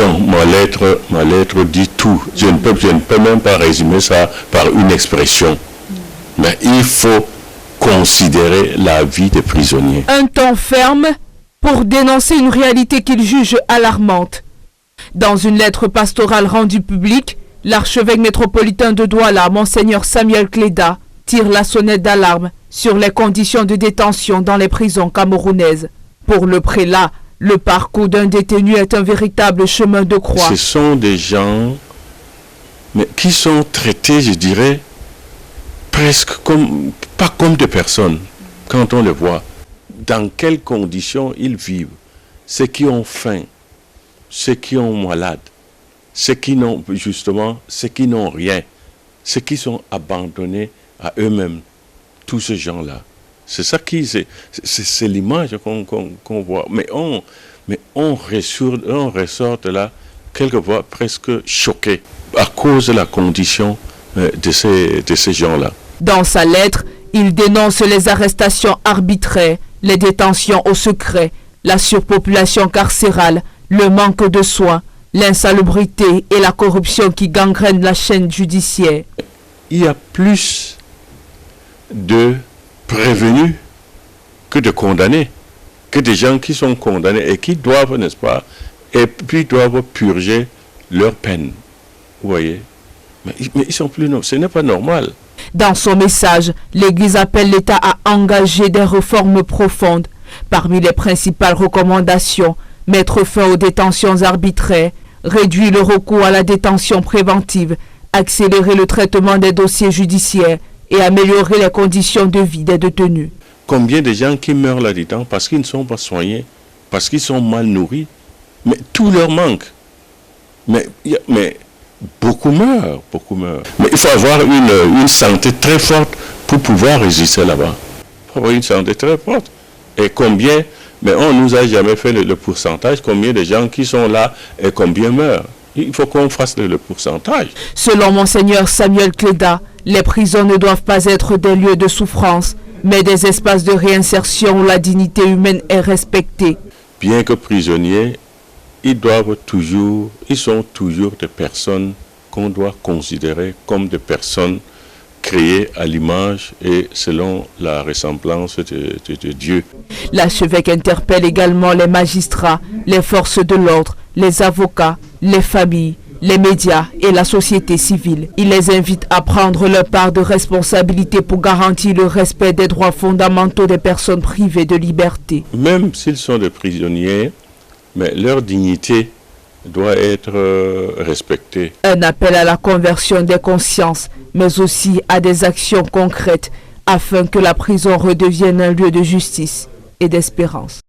Non, ma lettre dit tout. Je ne peux même pas résumer ça par une expression. Mais il faut considérer la vie des prisonniers. Un ton ferme pour dénoncer une réalité qu'il juge alarmante. Dans une lettre pastorale rendue publique, l'archevêque métropolitain de Douala, Monseigneur Samuel Cléda, tire la sonnette d'alarme sur les conditions de détention dans les prisons camerounaises. Pour le prélat, le parcours d'un détenu est un véritable chemin de croix. Ce sont des gens qui sont traités, je dirais, presque pas comme des personnes, quand on les voit. Dans quelles conditions ils vivent. Ceux qui ont faim, ceux qui ont malade, ceux qui n'ont rien, ceux qui sont abandonnés à eux-mêmes, tous ces gens-là. C'est ça c'est l'image qu'on voit. Mais on ressort de là, quelquefois presque choqué à cause de la condition de ces gens-là. Dans sa lettre, il dénonce les arrestations arbitraires, les détentions au secret, la surpopulation carcérale, le manque de soins, l'insalubrité et la corruption qui gangrènent la chaîne judiciaire. Il y a plus de prévenus que de condamnés, que des gens qui sont condamnés et qui doivent, n'est-ce pas, et puis doivent purger leur peine. Vous voyez? Mais ils sont plus... Ce n'est pas normal. Dans son message, l'Église appelle l'État à engager des réformes profondes. Parmi les principales recommandations, mettre fin aux détentions arbitraires, réduire le recours à la détention préventive, accélérer le traitement des dossiers judiciaires et améliorer les conditions de vie des détenus. Combien de gens qui meurent là-dedans parce qu'ils ne sont pas soignés, parce qu'ils sont mal nourris, mais tout leur manque. Mais beaucoup meurent, beaucoup meurent. Mais il faut avoir une santé très forte pour pouvoir résister là-bas. Il faut avoir une santé très forte. Et combien, mais on ne nous a jamais fait le pourcentage, combien de gens qui sont là et combien meurent. Il faut qu'on fasse le pourcentage. Selon Monseigneur Samuel Cléda, les prisons ne doivent pas être des lieux de souffrance, mais des espaces de réinsertion où la dignité humaine est respectée. Bien que prisonniers, ils sont toujours des personnes qu'on doit considérer comme des personnes créées à l'image et selon la ressemblance de Dieu. L'archevêque interpelle également les magistrats, les forces de l'ordre, les avocats, les familles, les médias et la société civile. Il les invite à prendre leur part de responsabilité pour garantir le respect des droits fondamentaux des personnes privées de liberté. Même s'ils sont des prisonniers, mais leur dignité doit être respectée. Un appel à la conversion des consciences, mais aussi à des actions concrètes afin que la prison redevienne un lieu de justice et d'espérance.